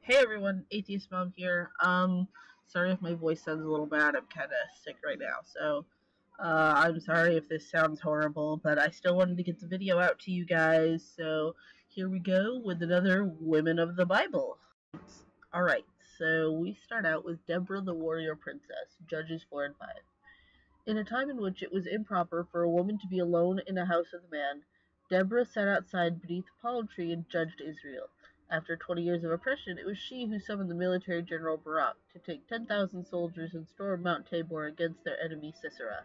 Hey everyone, Atheist Mom here. Sorry if my voice sounds a little bad. I'm kind of sick right now, so I'm sorry if this sounds horrible, but I still wanted to get the video out to you guys. So here we go with another Women of the Bible. All right, so we start out with Deborah the warrior princess, Judges 4 and 5. In a time in which it was improper for a woman to be alone in a house with a man, Deborah sat outside beneath a palm tree and judged Israel. After 20 years of oppression, it was she who summoned the military general Barak to take 10,000 soldiers and storm Mount Tabor against their enemy Sisera.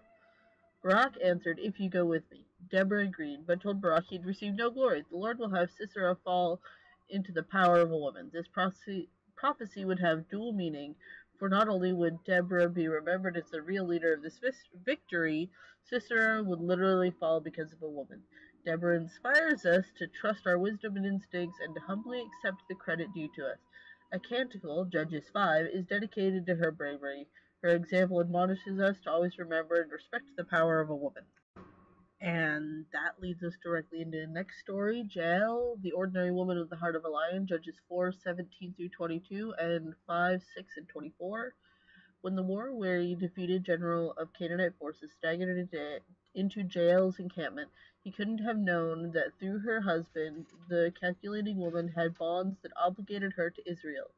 Barak answered, "If you go with me." Deborah agreed, but told Barak he'd receive no glory. The Lord will have Sisera fall into the power of a woman. This prophecy would have dual meaning, for not only would Deborah be remembered as the real leader of this victory, Sisera would literally fall because of a woman. Deborah inspires us to trust our wisdom and instincts and to humbly accept the credit due to us. A canticle, Judges 5, is dedicated to her bravery. Her example admonishes us to always remember and respect the power of a woman. And that leads us directly into the next story, Jael, the ordinary woman with the heart of a lion, Judges 4:17 through 22, and 5, 6, and 24. When the war-weary defeated general of Canaanite forces staggered into Jael's encampment, he couldn't have known that through her husband, the calculating woman had bonds that obligated her to Israel.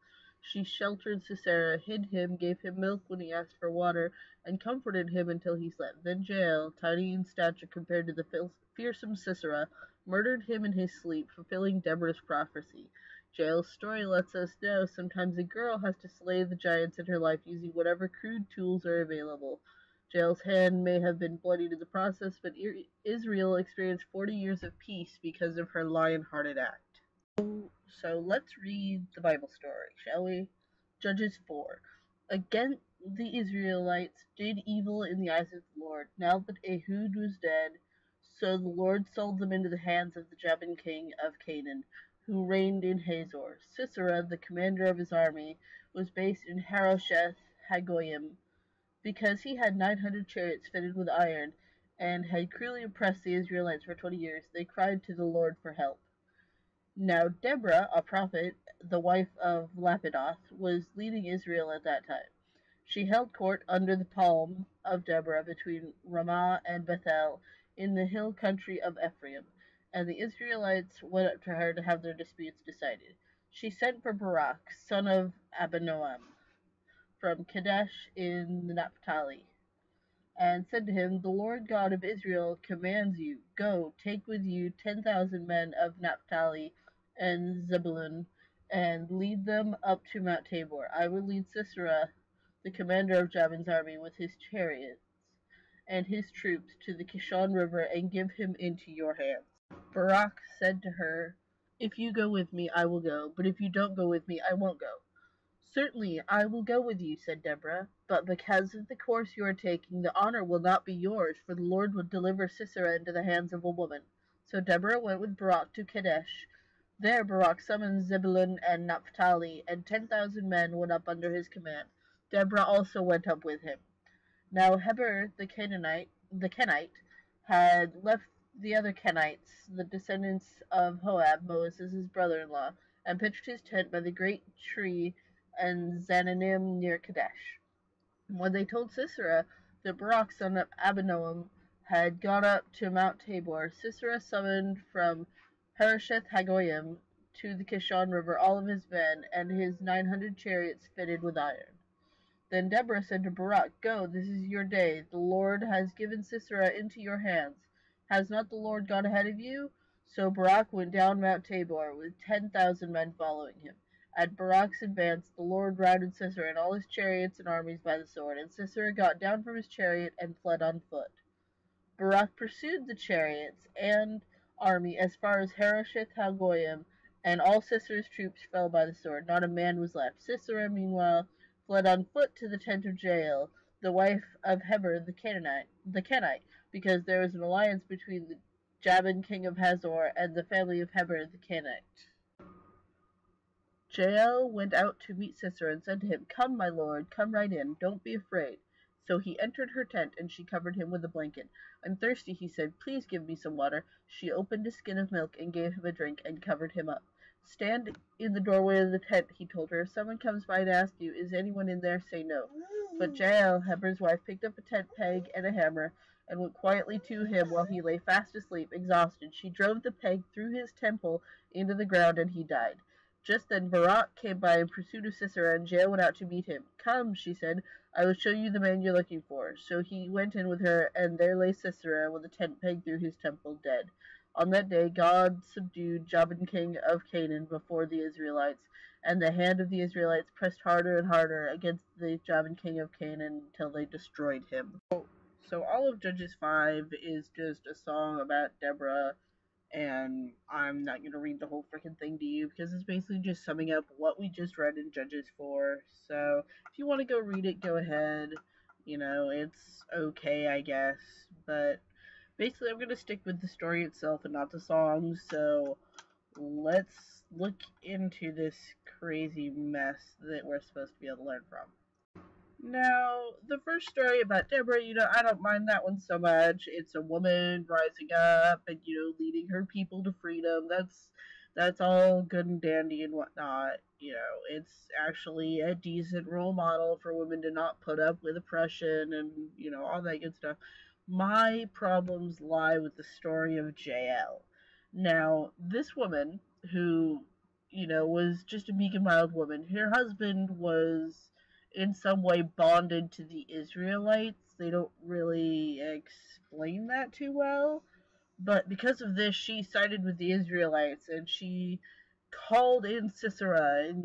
She sheltered Sisera, hid him, gave him milk when he asked for water, and comforted him until he slept. Then Jael, tiny in stature compared to the fearsome Sisera, murdered him in his sleep, fulfilling Deborah's prophecy. Jael's story lets us know sometimes a girl has to slay the giants in her life using whatever crude tools are available. Jael's hand may have been bloodied in the process, but Israel experienced 40 years of peace because of her lion-hearted act. So let's read the Bible story, shall we? Judges 4. Again, the Israelites did evil in the eyes of the Lord. Now that Ehud was dead, so the Lord sold them into the hands of the Jabin king of Canaan, who reigned in Hazor. Sisera, the commander of his army, was based in Harosheth Hagoyim, because he had 900 chariots fitted with iron, and had cruelly oppressed the Israelites for 20 years. They cried to the Lord for help. Now Deborah, a prophet, the wife of Lapidoth, was leading Israel at that time. She held court under the palm of Deborah between Ramah and Bethel in the hill country of Ephraim, and the Israelites went up to her to have their disputes decided. She sent for Barak, son of Abinoam, from Kadesh in Naphtali, and said to him, "The Lord God of Israel commands you, go, take with you 10,000 men of Naphtali and Zebulun, and lead them up to Mount Tabor. I will lead Sisera, the commander of Jabin's army, with his chariots and his troops to the Kishon River, and give him into your hands." Barak said to her, "If you go with me, I will go, but if you don't go with me, I won't go." "Certainly, I will go with you," said Deborah, "but because of the course you are taking, the honor will not be yours, for the Lord will deliver Sisera into the hands of a woman." So Deborah went with Barak to Kadesh. There Barak summoned Zebulun and Naphtali, and 10,000 men went up under his command. Deborah also went up with him. Now Heber the Kenite, had left the other Kenites, the descendants of Hoab, Moses' brother-in-law, and pitched his tent by the great tree and Zananim near Kadesh. When they told Sisera that Barak, son of Abinoam, had gone up to Mount Tabor, Sisera summoned from Harosheth Hagoyim to the Kishon River all of his men and his 900 chariots fitted with iron. Then Deborah said to Barak, "Go, this is your day. The Lord has given Sisera into your hands. Has not the Lord gone ahead of you?" So Barak went down Mount Tabor, with 10,000 men following him. At Barak's advance, the Lord routed Sisera and all his chariots and armies by the sword, and Sisera got down from his chariot and fled on foot. Barak pursued the chariots and army as far as Harosheth Hagoyim, and all Sisera's troops fell by the sword. Not a man was left. Sisera, meanwhile, fled on foot to the tent of Jael, the wife of Heber the Kenite, because there was an alliance between the Jabin king of Hazor and the family of Heber the Kenite. Jael went out to meet Sisera and said to him, "Come, my lord, come right in. Don't be afraid." So he entered her tent, and she covered him with a blanket. "I'm thirsty," he said. "Please give me some water." She opened a skin of milk and gave him a drink and covered him up. Stand in the doorway of the tent, he told her. If someone comes by to ask you, is anyone in there, say no. But Jael, Heber's wife, picked up a tent peg and a hammer and went quietly to him while he lay fast asleep, exhausted. She drove the peg through his temple into the ground, and he died. Just then Barak came by in pursuit of Sisera, and Jael went out to meet him. Come, she said, I will show you the man you're looking for. So he went in with her, and there lay Sisera with a tent peg through his temple, dead. On that day God subdued Jabin king of Canaan before the Israelites, and the hand of the Israelites pressed harder and harder against the Jabin king of Canaan until they destroyed him. So all of Judges 5 is just a song about Deborah, and I'm not going to read the whole freaking thing to you because it's basically just summing up what we just read in Judges 4. So if you want to go read it, go ahead. You know, it's okay, I guess, but basically I'm going to stick with the story itself and not the songs, so let's look into this crazy mess that we're supposed to be able to learn from. Now, the first story about Deborah, I don't mind that one so much. It's a woman rising up and, leading her people to freedom. That's all good and dandy and whatnot. It's actually a decent role model for women to not put up with oppression and, all that good stuff. My problems lie with the story of Jael. Now, this woman, who, was just a meek and mild woman, her husband was in some way bonded to the Israelites. They don't really explain that too well. But because of this, she sided with the Israelites, and she called in Sisera and,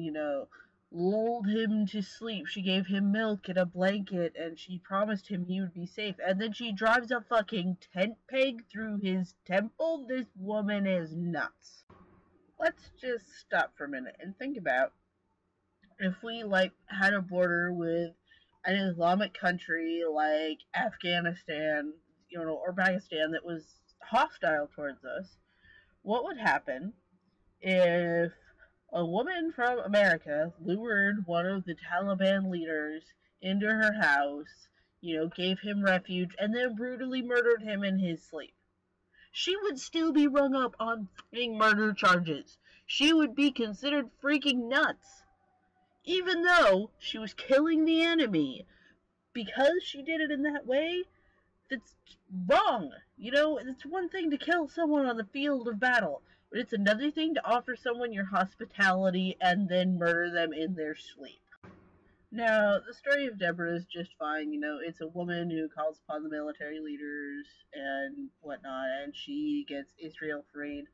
lulled him to sleep. She gave him milk and a blanket, and she promised him he would be safe. And then she drives a fucking tent peg through his temple? This woman is nuts. Let's just stop for a minute and think about if we had a border with an Islamic country like Afghanistan, or Pakistan that was hostile towards us, what would happen if a woman from America lured one of the Taliban leaders into her house, gave him refuge, and then brutally murdered him in his sleep? She would still be rung up on freaking murder charges. She would be considered freaking nuts. Even though she was killing the enemy, because she did it in that way, that's wrong. It's one thing to kill someone on the field of battle, but it's another thing to offer someone your hospitality and then murder them in their sleep. Now, the story of Deborah is just fine. It's a woman who calls upon the military leaders and whatnot, and she gets Israel freed.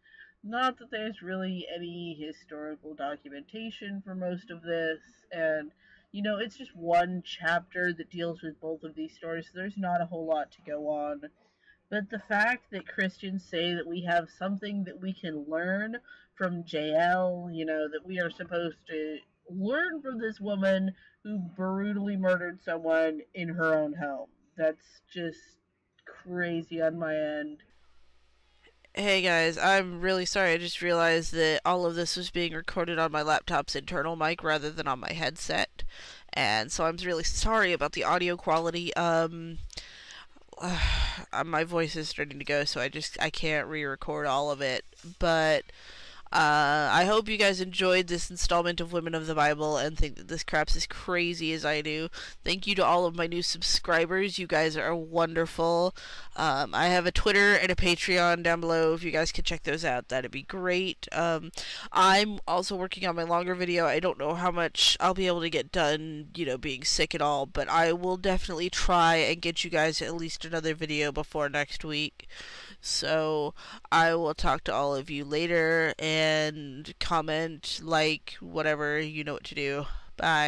Not that there's really any historical documentation for most of this, and, it's just one chapter that deals with both of these stories, so there's not a whole lot to go on. But the fact that Christians say that we have something that we can learn from Jael, that we are supposed to learn from this woman who brutally murdered someone in her own home. That's just crazy on my end. Hey guys, I'm really sorry. I just realized that all of this was being recorded on my laptop's internal mic rather than on my headset. And so I'm really sorry about the audio quality. My voice is starting to go, so I can't re-record all of it. But I hope you guys enjoyed this installment of Women of the Bible and think that this crap's as crazy as I do. Thank you to all of my new subscribers. You guys are wonderful. I have a Twitter and a Patreon down below. If you guys could check those out, that'd be great. I'm also working on my longer video. I don't know how much I'll be able to get done, being sick and all, but I will definitely try and get you guys at least another video before next week. So I will talk to all of you later, and comment, like, whatever, you know what to do. Bye.